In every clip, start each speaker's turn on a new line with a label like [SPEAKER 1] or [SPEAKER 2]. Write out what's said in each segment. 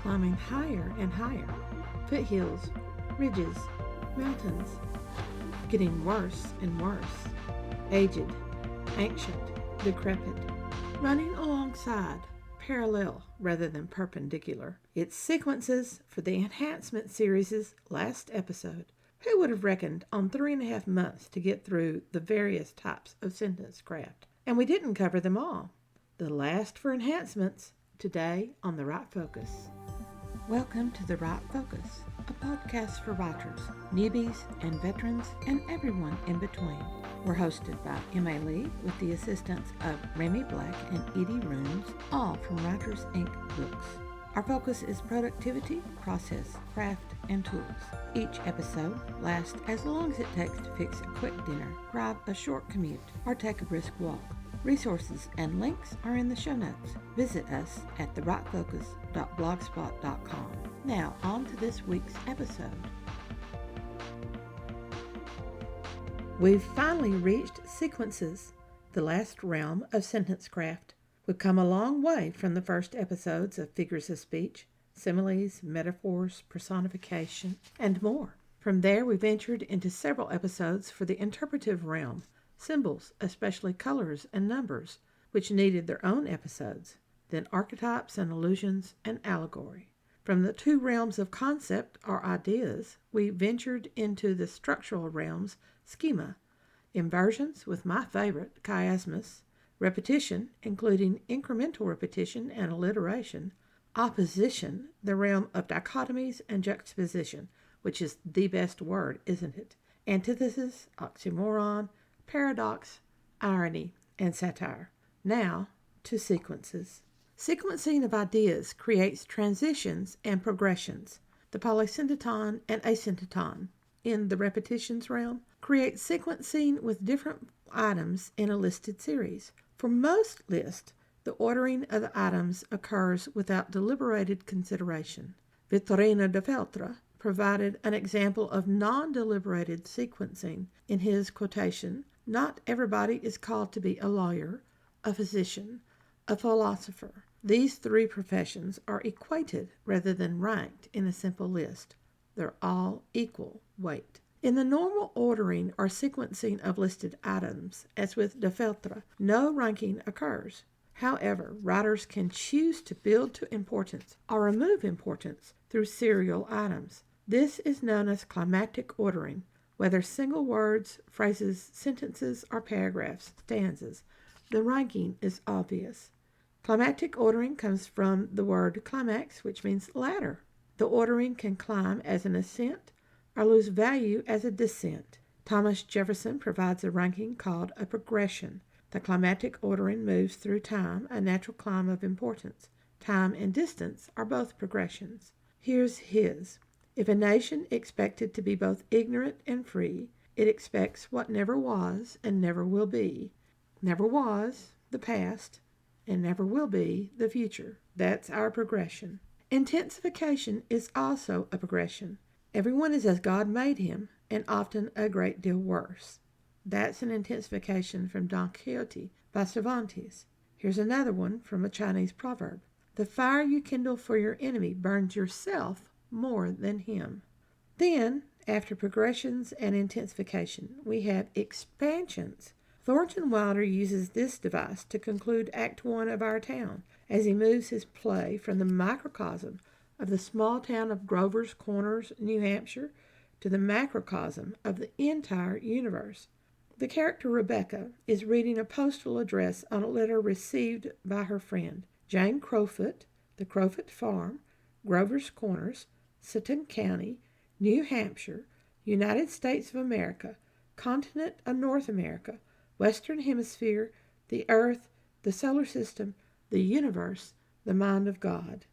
[SPEAKER 1] climbing higher and higher. Foothills, ridges, mountains, getting worse and worse. Aged, ancient, decrepit, running alongside, parallel rather than perpendicular. It's sequences for the Enhancement series' last episode. Who would have reckoned on 3.5 months to get through the various types of sentence craft? And we didn't cover them all. The last for Enhancements, today on The Right Focus. Welcome to The Right Focus, a podcast for writers, newbies, and veterans, and everyone in between. We're hosted by M.A. Lee with the assistance of Remy Black and Edie Runes, all from Writers Inc. Books. Our focus is productivity, process, craft, and tools. Each episode lasts as long as it takes to fix a quick dinner, drive a short commute, or take a brisk walk. Resources and links are in the show notes. Visit us at therightfocus.blogspot.com. Now, on to this week's episode. We've finally reached sequences, the last realm of sentence craft. We've come a long way from the first episodes of figures of speech, similes, metaphors, personification, and more. From there, we ventured into several episodes for the interpretive realm, symbols, especially colors and numbers, which needed their own episodes, then archetypes and allusions and allegory. From the two realms of concept, or ideas, we ventured into the structural realms, schema, inversions with my favorite, chiasmus, repetition, including incremental repetition and alliteration, opposition, the realm of dichotomies and juxtaposition, which is the best word, isn't it? Antithesis, oxymoron, paradox, irony, and satire. Now to sequences. Sequencing of ideas creates transitions and progressions. The polysyndeton and asyndeton in the repetitions realm create sequencing with different items in a listed series. For most lists, the ordering of the items occurs without deliberated consideration. Vittorino de Feltre provided an example of non-deliberated sequencing in his quotation, "Not everybody is called to be a lawyer, a physician, a philosopher. These three professions are equated rather than ranked in a simple list. They're all equal weight." In the normal ordering or sequencing of listed items, as with de Feltre, no ranking occurs. However, writers can choose to build to importance or remove importance through serial items. This is known as climactic ordering, whether single words, phrases, sentences, or paragraphs, stanzas. The ranking is obvious. Climactic ordering comes from the word climax, which means ladder. The ordering can climb as an ascent or lose value as a descent. Thomas Jefferson provides a ranking called a progression. The climatic ordering moves through time, a natural climb of importance. Time and distance are both progressions. Here's his. If a nation expected to be both ignorant and free, it expects what never was and never will be. Never was, the past, and never will be, the future. That's our progression. Intensification is also a progression. Everyone is as God made him, and often a great deal worse. That's an intensification from Don Quixote by Cervantes. Here's another one from a Chinese proverb. The fire you kindle for your enemy burns yourself more than him. Then, after progressions and intensification, we have expansions. Thornton Wilder uses this device to conclude Act 1 of Our Town, as he moves his play from the microcosm of the small town of Grover's Corners, New Hampshire, to the macrocosm of the entire universe. The character Rebecca is reading a postal address on a letter received by her friend, Jane Crowfoot, the Crowfoot Farm, Grover's Corners, Sutton County, New Hampshire, United States of America, continent of North America, Western Hemisphere, the Earth, the solar system, the universe, the mind of God.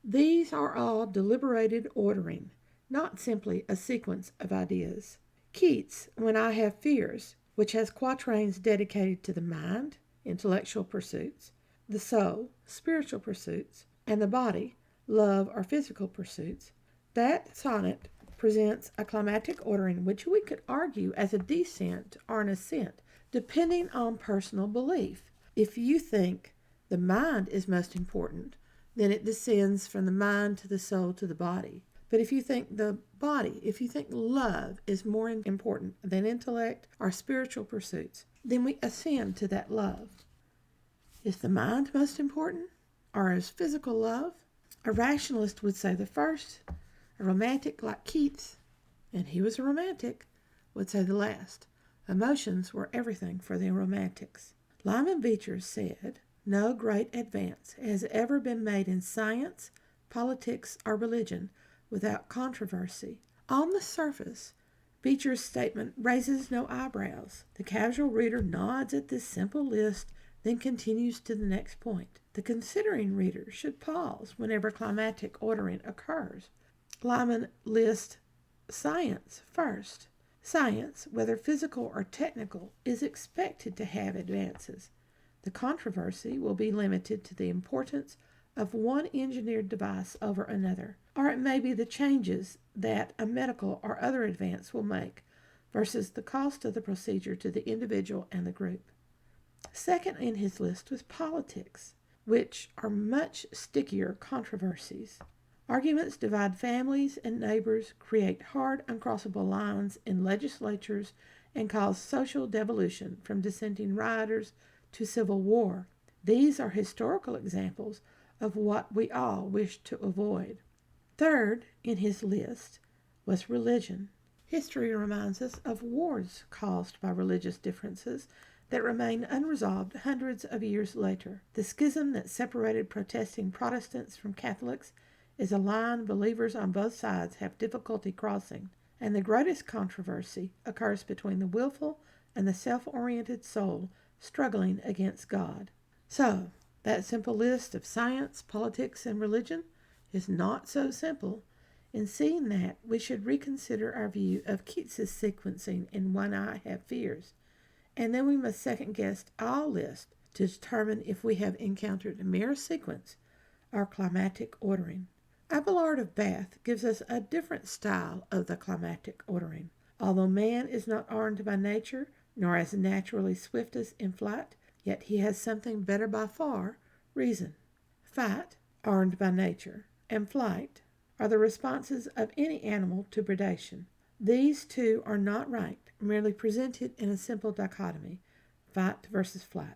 [SPEAKER 1] These are all deliberated ordering, not simply a sequence of ideas. Keats' When I Have Fears, which has quatrains dedicated to the mind, intellectual pursuits, the soul, spiritual pursuits, and the body, love or physical pursuits, that sonnet presents a climatic ordering which we could argue as a descent or an ascent, depending on personal belief. If you think the mind is most important, then it descends from the mind to the soul to the body. But if you think love is more important than intellect or spiritual pursuits, then we ascend to that love. Is the mind most important, or is physical love? A rationalist would say the first. A romantic like Keats, and he was a romantic, would say the last. Emotions were everything for the romantics. Lyman Beecher said, "No great advance has ever been made in science, politics, or religion without controversy." On the surface, Beecher's statement raises no eyebrows. The casual reader nods at this simple list, then continues to the next point. The considering reader should pause whenever climatic ordering occurs. Lyman lists science first. Science, whether physical or technical, is expected to have advances. The controversy will be limited to the importance of one engineered device over another, or it may be the changes that a medical or other advance will make versus the cost of the procedure to the individual and the group. Second in his list was politics, which are much stickier controversies. Arguments divide families and neighbors, create hard, uncrossable lines in legislatures, and cause social devolution from dissenting rioters to civil war. These are historical examples of what we all wish to avoid. Third in his list was religion. History reminds us of wars caused by religious differences that remain unresolved hundreds of years later. The schism that separated protesting Protestants from Catholics is a line believers on both sides have difficulty crossing, and the greatest controversy occurs between the willful and the self-oriented soul struggling against God. So, that simple list of science, politics, and religion is not so simple. In seeing that, we should reconsider our view of Keats's sequencing in When I Have Fears, and then we must second-guess all lists to determine if we have encountered a mere sequence or climatic ordering. Abelard of Bath gives us a different style of the climatic ordering. Although man is not armed by nature, nor as naturally swift as in flight, yet he has something better by far, reason. Fight, armed by nature, and flight are the responses of any animal to predation. These two are not ranked, merely presented in a simple dichotomy, fight versus flight.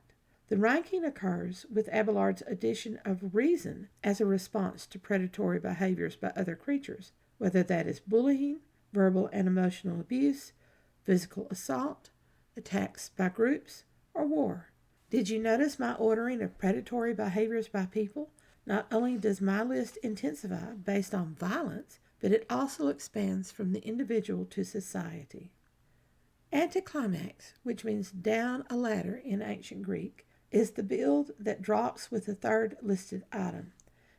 [SPEAKER 1] The ranking occurs with Abelard's addition of reason as a response to predatory behaviors by other creatures, whether that is bullying, verbal and emotional abuse, physical assault, attacks by groups, or war. Did you notice my ordering of predatory behaviors by people? Not only does my list intensify based on violence, but it also expands from the individual to society. Anticlimax, which means down a ladder in ancient Greek, is the build that drops with the third listed item.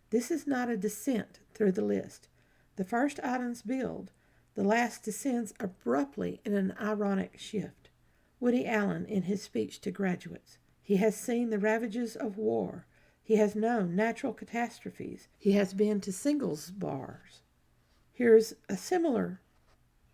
[SPEAKER 1] This is not a descent through the list. The first item's build, the last descends abruptly in an ironic shift. Woody Allen in his speech to graduates. He has seen the ravages of war. He has known natural catastrophes. He has been to singles bars. Here's a similar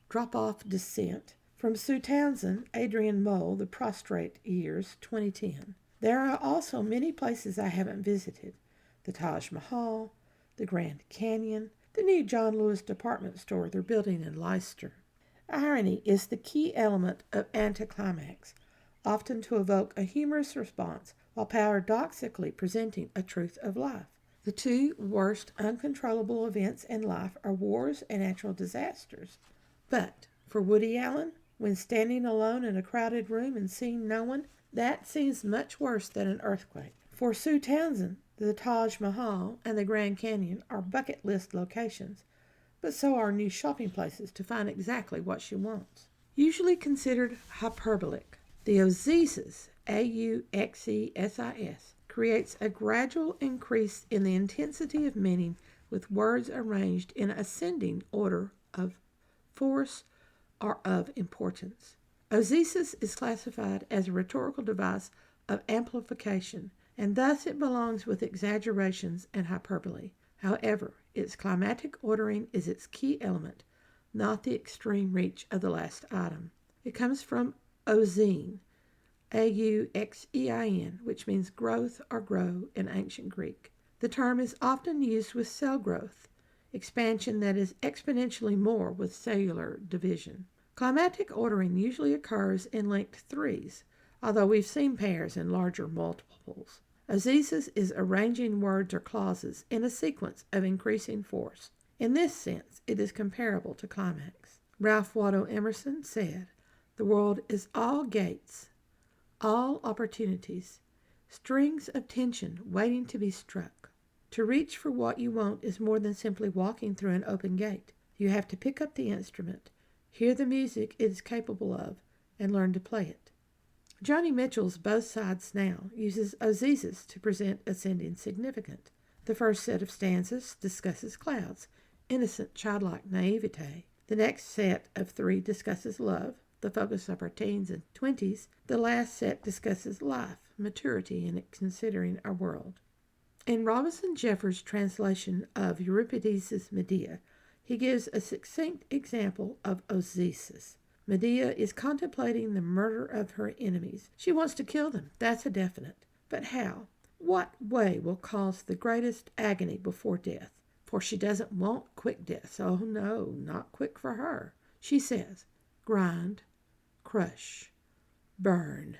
[SPEAKER 1] drop-off descent from Sue Townsend, Adrian Mole, The Prostrate Years, 2010. There are also many places I haven't visited. The Taj Mahal, the Grand Canyon, the new John Lewis department store they're building in Leicester. Irony is the key element of anticlimax, often to evoke a humorous response while paradoxically presenting a truth of life. The two worst uncontrollable events in life are wars and natural disasters. But for Woody Allen, when standing alone in a crowded room and seeing no one, that seems much worse than an earthquake. For Sue Townsend, the Taj Mahal and the Grand Canyon are bucket list locations, but so are new shopping places to find exactly what she wants. Usually considered hyperbolic, the auxesis, auxesis, creates a gradual increase in the intensity of meaning with words arranged in ascending order of force or of importance. Auxesis is classified as a rhetorical device of amplification, and thus it belongs with exaggerations and hyperbole. However, its climatic ordering is its key element, not the extreme reach of the last item. It comes from auxein, auxein, which means growth or grow in ancient Greek. The term is often used with cell growth, expansion that is exponentially more with cellular division. Climatic ordering usually occurs in linked threes, although we've seen pairs in larger multiples. Auxesis is arranging words or clauses in a sequence of increasing force. In this sense, it is comparable to climax. Ralph Waldo Emerson said, "The world is all gates, all opportunities, strings of tension waiting to be struck. To reach for what you want is more than simply walking through an open gate. You have to pick up the instrument, hear the music it is capable of, and learn to play it." Joni Mitchell's Both Sides Now uses auxesis to present ascending significant. The first set of stanzas discusses clouds, innocent childlike naivete. The next set of three discusses love, the focus of our teens and 20s. The last set discusses life, maturity, and considering our world. In Robinson Jeffers' translation of Euripides' Medea, he gives a succinct example of auxesis. Medea is contemplating the murder of her enemies. She wants to kill them, that's a definite. But how? What way will cause the greatest agony before death? For she doesn't want quick death. Oh no, not quick for her. She says, grind, crush, burn.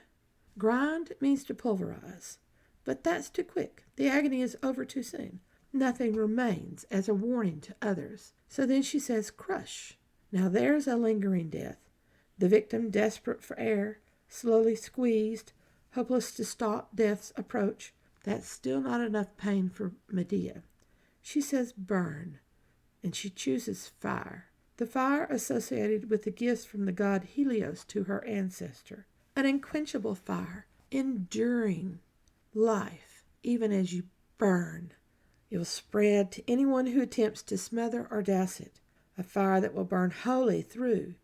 [SPEAKER 1] Grind means to pulverize, but that's too quick. The agony is over too soon. Nothing remains as a warning to others. So then she says, crush. Now there's a lingering death. The victim, desperate for air, slowly squeezed, hopeless to stop death's approach. That's still not enough pain for Medea. She says burn, and she chooses fire. The fire associated with the gifts from the god Helios to her ancestor. An unquenchable fire, enduring life, even as you burn. It will spread to anyone who attempts to smother or douse it. A fire that will burn wholly through,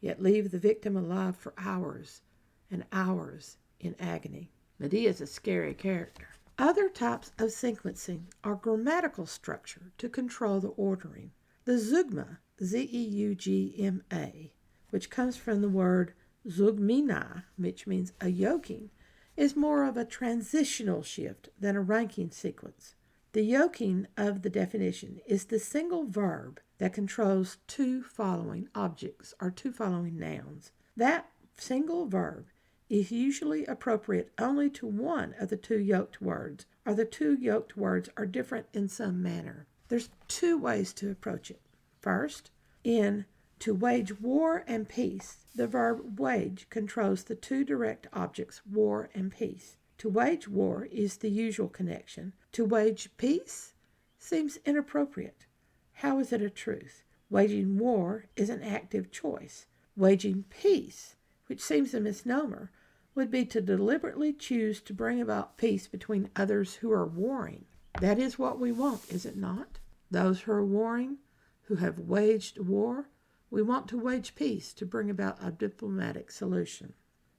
[SPEAKER 1] yet leave the victim alive for hours and hours in agony. Medea is a scary character. Other types of sequencing are grammatical structure to control the ordering. The zeugma, Z-E-U-G-M-A, which comes from the word zeugmina, which means a yoking, is more of a transitional shift than a ranking sequence. The yoking of the definition is the single verb that controls two following objects or two following nouns. That single verb is usually appropriate only to one of the two yoked words, or the two yoked words are different in some manner. There's two ways to approach it. First, in to wage war and peace, the verb wage controls the two direct objects, war and peace. To wage war is the usual connection. To wage peace seems inappropriate. How is it a truth? Waging war is an active choice. Waging peace, which seems a misnomer, would be to deliberately choose to bring about peace between others who are warring. That is what we want, is it not? Those who are warring, who have waged war, we want to wage peace to bring about a diplomatic solution.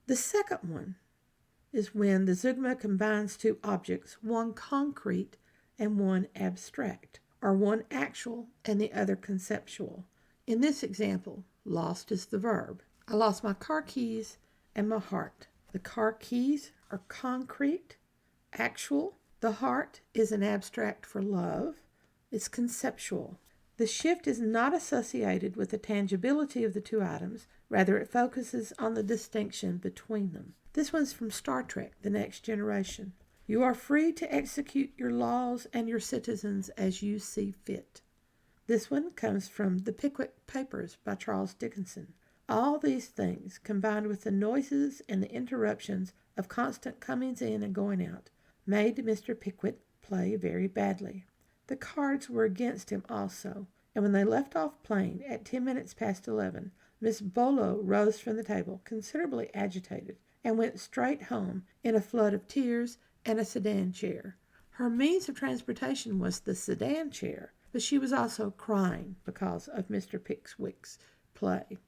[SPEAKER 1] The second one is when the zeugma combines two objects, one concrete and one abstract, or one actual and the other conceptual. In this example, lost is the verb. I lost my car keys and my heart. The car keys are concrete, actual. The heart is an abstract for love. It's conceptual. The shift is not associated with the tangibility of the two items. Rather, it focuses on the distinction between them. This one's from Star Trek, The Next Generation. You are free to execute your laws and your citizens as you see fit. This one comes from The Pickwick Papers by Charles Dickens. All these things, combined with the noises and the interruptions of constant comings in and going out, made Mr. Pickwick play very badly. The cards were against him also, and when they left off playing at 10 minutes past 11, Miss Bolo rose from the table, considerably agitated, and went straight home in a flood of tears and a sedan chair. Her means of transportation was the sedan chair, but she was also crying because of Mr. Pickwick's play.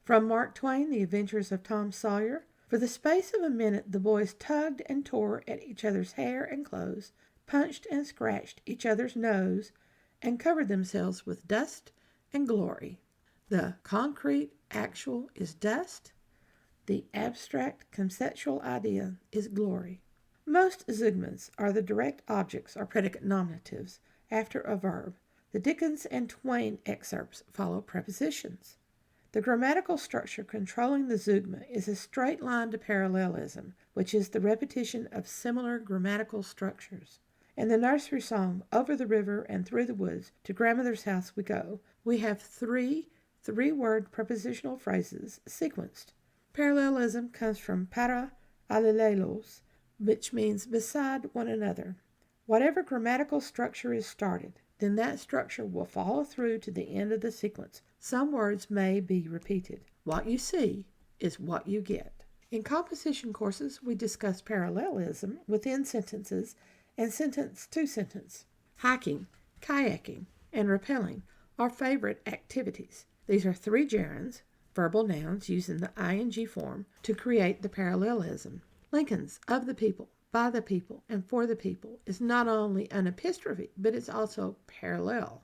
[SPEAKER 1] From Mark Twain, The Adventures of Tom Sawyer. For the space of a minute the boys tugged and tore at each other's hair and clothes, punched and scratched each other's nose, and covered themselves with dust and glory. The concrete actual is dust. The abstract conceptual idea is glory. Most zeugmas are the direct objects or predicate nominatives after a verb. The Dickens and Twain excerpts follow prepositions. The grammatical structure controlling the zeugma is a straight line to parallelism, which is the repetition of similar grammatical structures. In the nursery song, Over the River and Through the Woods, to Grandmother's House We Go, we have three-word prepositional phrases sequenced. Parallelism comes from parallelos, which means beside one another. Whatever grammatical structure is started, then that structure will follow through to the end of the sequence. Some words may be repeated. What you see is what you get. In composition courses, we discuss parallelism within sentences and sentence-to-sentence. Hiking, kayaking, and rappelling are favorite activities. These are three gerunds, verbal nouns using the ing form, to create the parallelism. Lincoln's of the people, by the people, and for the people is not only an epistrophe, but it's also parallel.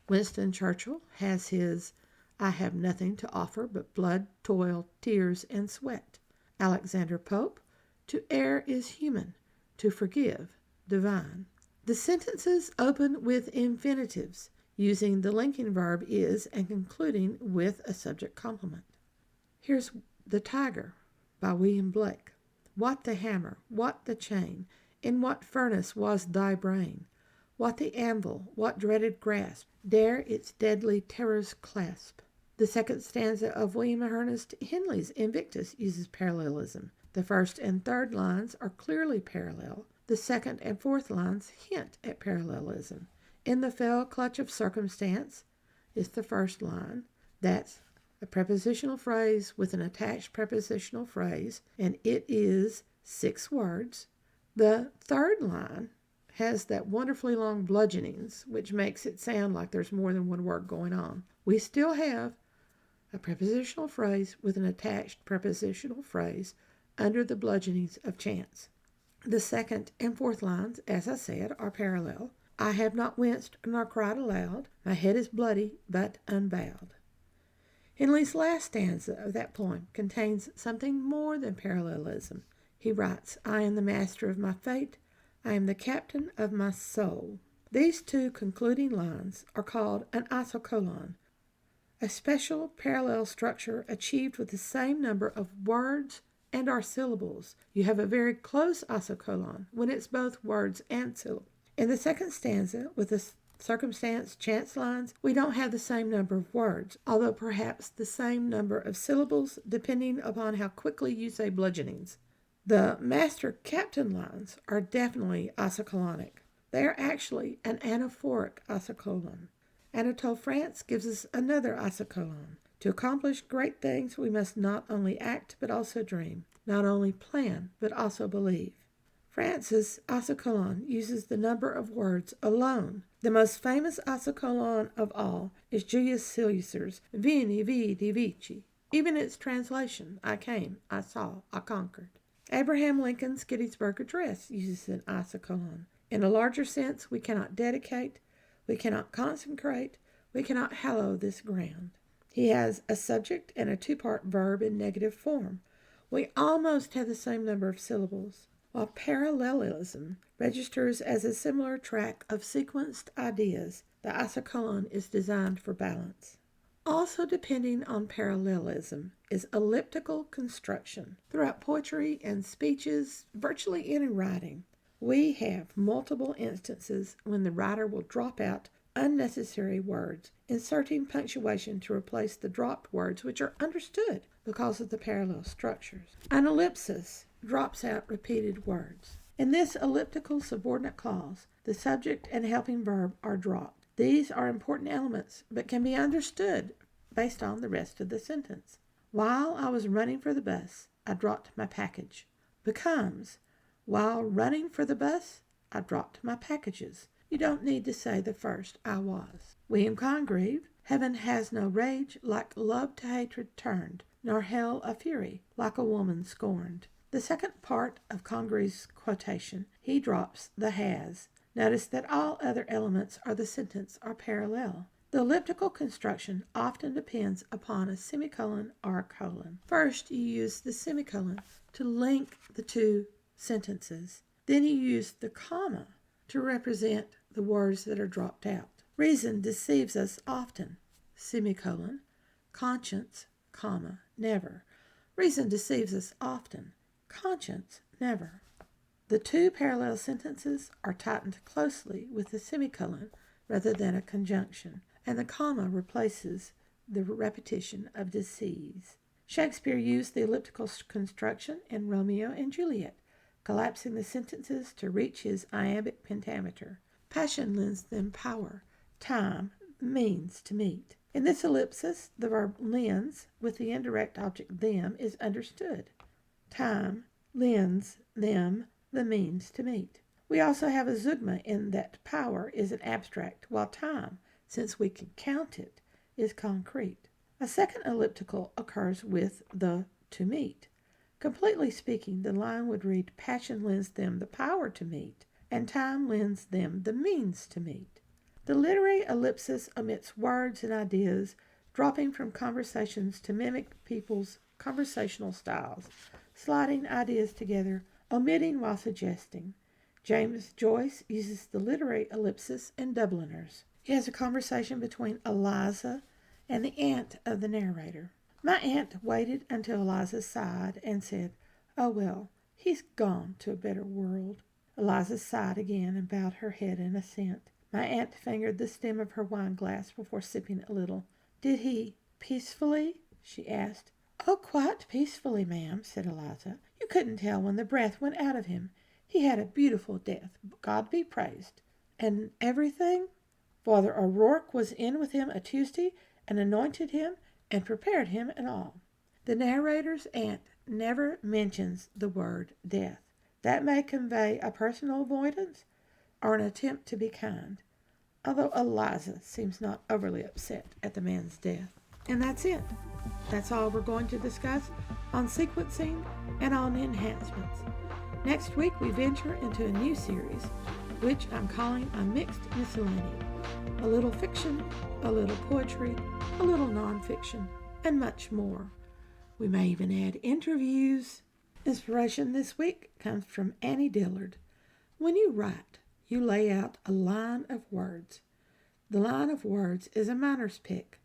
[SPEAKER 1] Winston Churchill has his I have nothing to offer but blood, toil, tears, and sweat. Alexander Pope, to err is human, to forgive, divine. The sentences open with infinitives, using the linking verb is and concluding with a subject complement. Here's The Tiger by William Blake. What the hammer, what the chain, in what furnace was thy brain? What the anvil, what dreaded grasp, dare its deadly terrors clasp? The second stanza of William Ernest Henley's Invictus uses parallelism. The first and third lines are clearly parallel. The second and fourth lines hint at parallelism. In the fell clutch of circumstance is the first line. That's a prepositional phrase with an attached prepositional phrase, and it is 6 words. The third line has that wonderfully long bludgeonings, which makes it sound like there's more than one word going on. We still have a prepositional phrase with an attached prepositional phrase under the bludgeonings of chance. The second and fourth lines, as I said, are parallel. I have not winced nor cried aloud. My head is bloody, but unbowed. Henley's last stanza of that poem contains something more than parallelism. He writes, I am the master of my fate. I am the captain of my soul. These two concluding lines are called an isocolon, a special parallel structure achieved with the same number of words and or syllables. You have a very close isocolon when it's both words and syllables. In the second stanza, with the circumstance chance lines, we don't have the same number of words, although perhaps the same number of syllables, depending upon how quickly you say bludgeonings. The master-captain lines are definitely isocolonic. They are actually an anaphoric isocolon. Anatole France gives us another isocolon. To accomplish great things, we must not only act, but also dream. Not only plan, but also believe. France's isocolon uses the number of words alone. The most famous isocolon of all is Julius Caesar's Veni, Vidi, Vici. Even its translation, I came, I saw, I conquered. Abraham Lincoln's Gettysburg Address uses an isocolon. In a larger sense, we cannot dedicate, we cannot consecrate, we cannot hallow this ground. He has a subject and a two-part verb in negative form. We almost have the same number of syllables. While parallelism registers as a similar track of sequenced ideas, the isocolon is designed for balance. Also depending on parallelism is elliptical construction. Throughout poetry and speeches, virtually any writing, we have multiple instances when the writer will drop out unnecessary words, inserting punctuation to replace the dropped words which are understood because of the parallel structures. An ellipsis drops out repeated words. In this elliptical subordinate clause, the subject and helping verb are dropped. These are important elements, but can be understood based on the rest of the sentence. While I was running for the bus, I dropped my package. Becomes, while running for the bus, I dropped my packages. You don't need to say the first I was. William Congreve, heaven has no rage like love to hatred turned, nor hell a fury like a woman scorned. The second part of Congreve's quotation, he drops the has. Notice that all other elements of the sentence are parallel. The elliptical construction often depends upon a semicolon or a colon. First, you use the semicolon to link the two sentences. Then you use the comma to represent the words that are dropped out. Reason deceives us often, semicolon, conscience, comma, never. Reason deceives us often, conscience, never. The two parallel sentences are tightened closely with a semicolon rather than a conjunction, and the comma replaces the repetition of deceives. Shakespeare used the elliptical construction in Romeo and Juliet, collapsing the sentences to reach his iambic pentameter. Passion lends them power, time, means to meet. In this ellipsis, the verb lends with the indirect object them is understood. Time lends them the means to meet. We also have a zeugma in that power is an abstract, while time, since we can count it, is concrete. A second elliptical occurs with the to meet. Completely speaking, the line would read, passion lends them the power to meet, and time lends them the means to meet. The literary ellipsis omits words and ideas, dropping from conversations to mimic people's conversational styles, sliding ideas together, omitting while suggesting. James Joyce uses the literary ellipsis in Dubliners. He has a conversation between Eliza and the aunt of the narrator. My aunt waited until Eliza sighed and said, "Oh well, he's gone to a better world." Eliza sighed again and bowed her head in assent. My aunt fingered the stem of her wine glass before sipping a little. "Did he peacefully?" she asked. "Oh, quite peacefully, ma'am," said Eliza. "You couldn't tell when the breath went out of him. He had a beautiful death, God be praised." "And everything?" "Father O'Rourke was in with him a Tuesday and anointed him and prepared him and all." The narrator's aunt never mentions the word death. That may convey a personal avoidance or an attempt to be kind, although Eliza seems not overly upset at the man's death. And that's it. That's all we're going to discuss on sequencing and on enhancements. Next week we venture into a new series, which I'm calling a mixed miscellany. A little fiction, a little poetry, a little nonfiction, and much more. We may even add interviews. Inspiration this week comes from Annie Dillard. When you write, you lay out a line of words. The line of words is a miner's pick,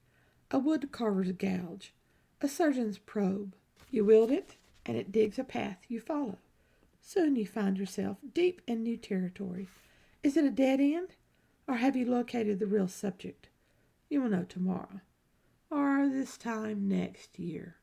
[SPEAKER 1] a wood carver's gouge, a surgeon's probe. You wield it, and it digs a path you follow. Soon you find yourself deep in new territory. Is it a dead end, or have you located the real subject? You will know tomorrow, or this time next year.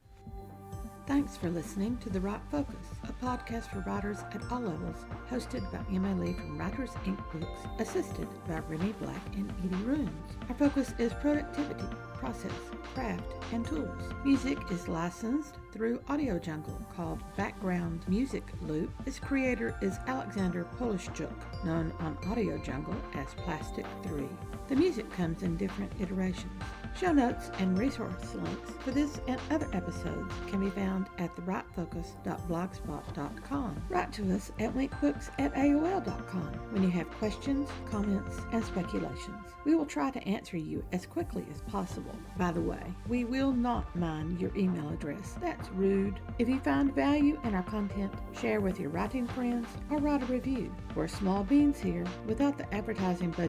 [SPEAKER 1] Thanks for listening to The Right Focus, a podcast for writers at all levels, hosted by Emma Lee from Writers Inc. Books, assisted by Remy Black and Edie Runes. Our focus is productivity, process, craft, and tools. Music is licensed through Audio Jungle, called Background Music Loop. Its creator is Alexander Polishchuk, known on Audio Jungle as Plastic 3. The music comes in different iterations. Show notes and resource links for this and other episodes can be found at therightfocus.blogspot.com. Write to us at winkbooks@aol.com when you have questions, comments, and speculations. We will try to answer you as quickly as possible. By the way, we will not mind your email address. That's rude. If you find value in our content, share with your writing friends or write a review. We're small beans here without the advertising budget